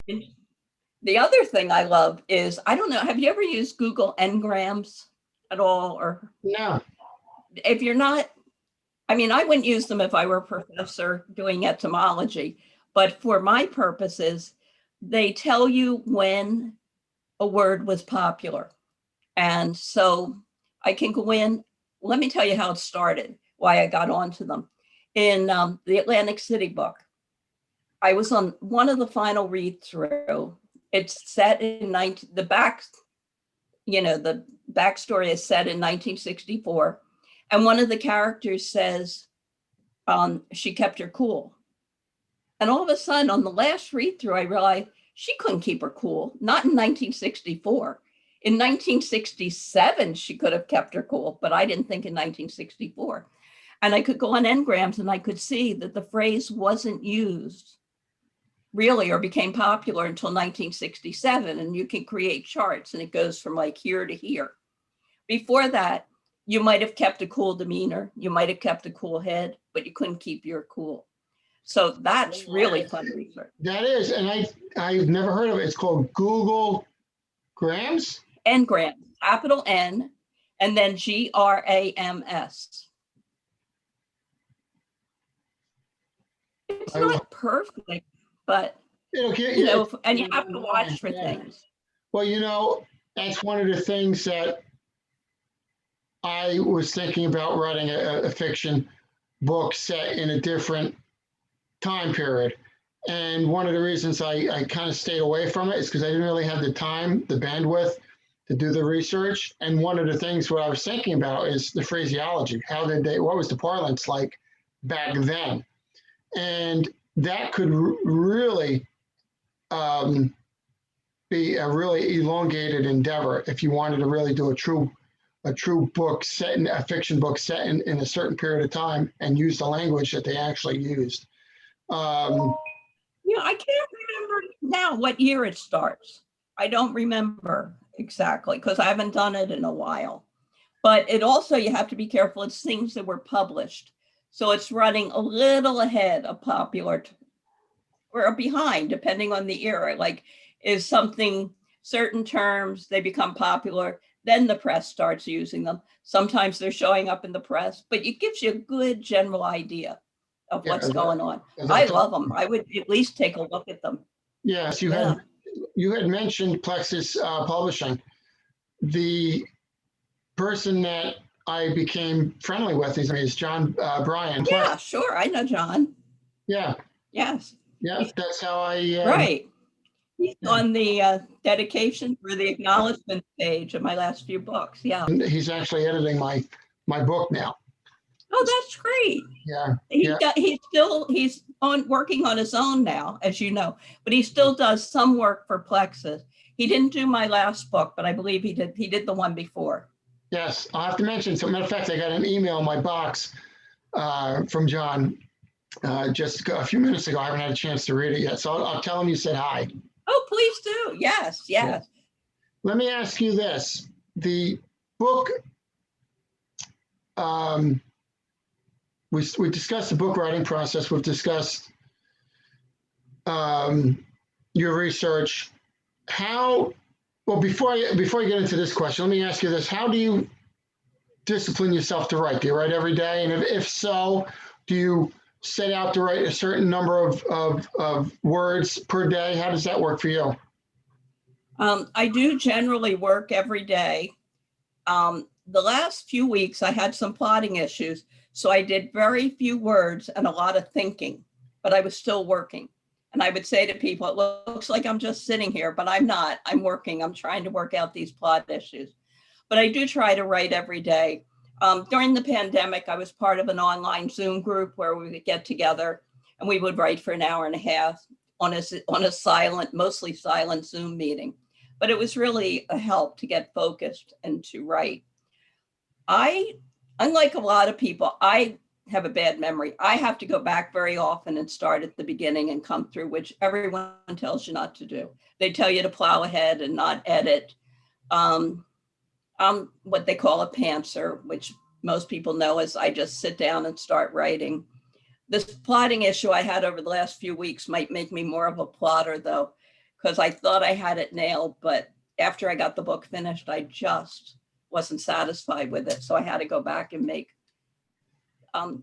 And the other thing I love is, I don't know, have you ever used Google Ngrams at all? Or No. if you're not, I mean, I wouldn't use them if I were a professor doing etymology, but for my purposes, they tell you when a word was popular. And so I can go in, let me tell you how it started, why I got onto them. In the Atlantic City book, I was on one of the final read through. It's set in 19, the backstory is set in 1964. And one of the characters says, she kept her cool. And all of a sudden, on the last read through, I realized she couldn't keep her cool, not in 1964. In 1967, she could have kept her cool, but I didn't think in 1964. And I could go on Ngrams and I could see that the phrase wasn't used really or became popular until 1967. And you can create charts and it goes from like here to here. Before that, you might have kept a cool demeanor, you might have kept a cool head, but you couldn't keep your cool. So that's really fun research. That is, and I've never heard of it. It's called Google Grams? Ngrams, capital N, and then Grams. It's not perfect, but and you have to watch for things. Well, that's one of the things that I was thinking about writing a fiction book set in a different time period. And one of the reasons I kind of stayed away from it is because I didn't really have the time, the bandwidth to do the research. And one of the things what I was thinking about is the phraseology. What was the parlance like back then? And that could really be a really elongated endeavor if you wanted to really do a true book set in a fiction book set in a certain period of time and use the language that they actually used. I can't remember now what year it starts. I don't remember exactly because I haven't done it in a while. But it also, you have to be careful, it's things that were published. So it's running a little ahead of popular or behind, depending on the era. Like, is something, certain terms, they become popular, then the press starts using them. Sometimes they're showing up in the press, but it gives you a good general idea of what's going on. I love them. I would at least take a look at them. Yes, you had mentioned Plexus Publishing. The person that I became friendly with is John Bryan. Yeah, sure. I know John. Yeah. Yes. Yeah, that's how I. Right. He's on the dedication for the acknowledgement page of my last few books. Yeah. He's actually editing my book now. Oh, that's great. Yeah. He's working on his own now, as you know, but he still does some work for Plexus. He didn't do my last book, but I believe he did the one before. Yes, I'll have to mention. So, matter of fact, I got an email in my box from John just a few minutes ago. I haven't had a chance to read it yet, so I'll tell him you said hi. Oh, please do. Yes. Yeah. Let me ask you this: the book. We discussed the book writing process. We've discussed your research. Before I get into this question, let me ask you this: how do you discipline yourself to write? Do you write every day? And if so, do you set out to write a certain number of words per day? How does that work for you? I do generally work every day. The last few weeks, I had some plotting issues, so I did very few words and a lot of thinking, but I was still working. And I would say to people, it looks like I'm just sitting here, but I'm not. I'm working. I'm trying to work out these plot issues. But I do try to write every day. During the pandemic, I was part of an online Zoom group where we would get together and we would write for an hour and a half on a silent, mostly silent Zoom meeting. But it was really a help to get focused and to write. Unlike a lot of people, I have a bad memory. I have to go back very often and start at the beginning and come through, which everyone tells you not to do. They tell you to plow ahead and not edit. I'm what they call a pantser, which most people know as I just sit down and start writing. This plotting issue I had over the last few weeks might make me more of a plotter, though, because I thought I had it nailed, but after I got the book finished, I just wasn't satisfied with it. So I had to go back and make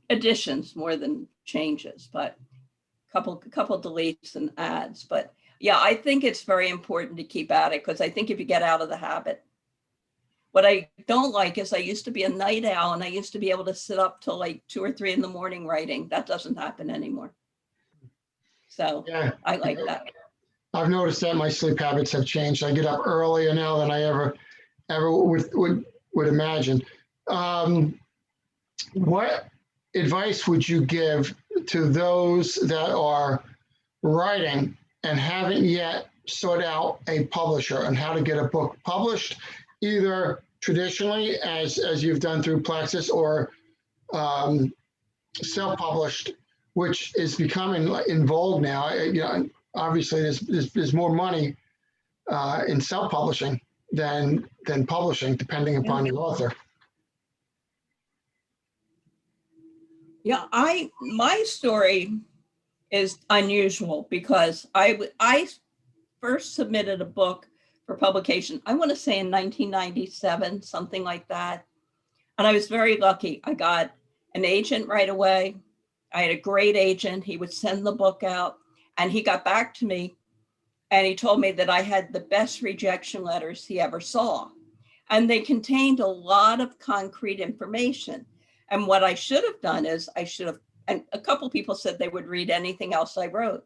additions more than changes, but couple deletes and adds. But yeah, I think it's very important to keep at it, because I think if you get out of the habit, what I don't like is I used to be a night owl and I used to be able to sit up till like 2 or 3 in the morning writing. That doesn't happen anymore. So Yeah, I like that. I've noticed that my sleep habits have changed. I get up earlier now than I ever would imagine. What advice would you give to those that are writing and haven't yet sought out a publisher and how to get a book published, either traditionally as you've done through Plexus, or self-published, which is becoming in vogue now? Obviously there's more money in self-publishing than publishing, depending upon the author. Yeah, my story is unusual because I first submitted a book for publication, I want to say in 1997, something like that. And I was very lucky. I got an agent right away. I had a great agent. He would send the book out, and he got back to me and he told me that I had the best rejection letters he ever saw. And they contained a lot of concrete information. And what I should have done is and a couple people said they would read anything else I wrote.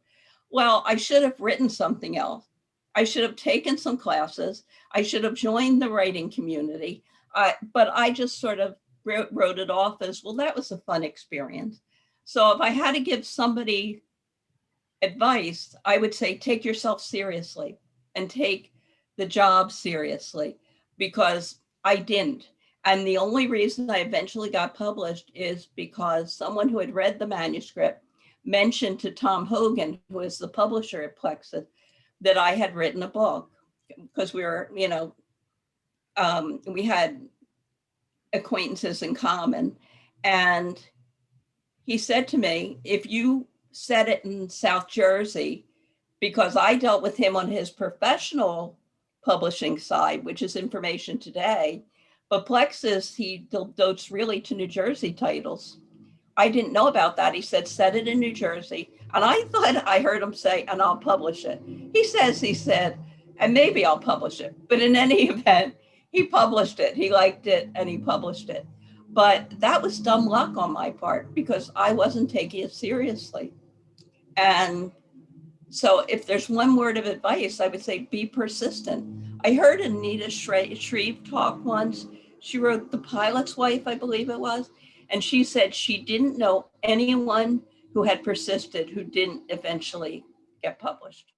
Well, I should have written something else. I should have taken some classes. I should have joined the writing community. But I just sort of wrote it off as, well, that was a fun experience. So if I had to give somebody advice, I would say take yourself seriously and take the job seriously, because I didn't. And the only reason I eventually got published is because someone who had read the manuscript mentioned to Tom Hogan, who is the publisher at Plexus, that I had written a book, because we were, we had acquaintances in common. And he said to me, if you said it in South Jersey, because I dealt with him on his professional publishing side, which is Information Today, but Plexus, he devotes really to New Jersey titles. I didn't know about that. He said, set it in New Jersey. And I thought I heard him say, and I'll publish it. He said, and maybe I'll publish it. But in any event, he published it. He liked it and he published it. But that was dumb luck on my part, because I wasn't taking it seriously. And so if there's one word of advice, I would say be persistent. I heard Anita Shreve talk once. She wrote The Pilot's Wife, I believe it was. And she said she didn't know anyone who had persisted who didn't eventually get published.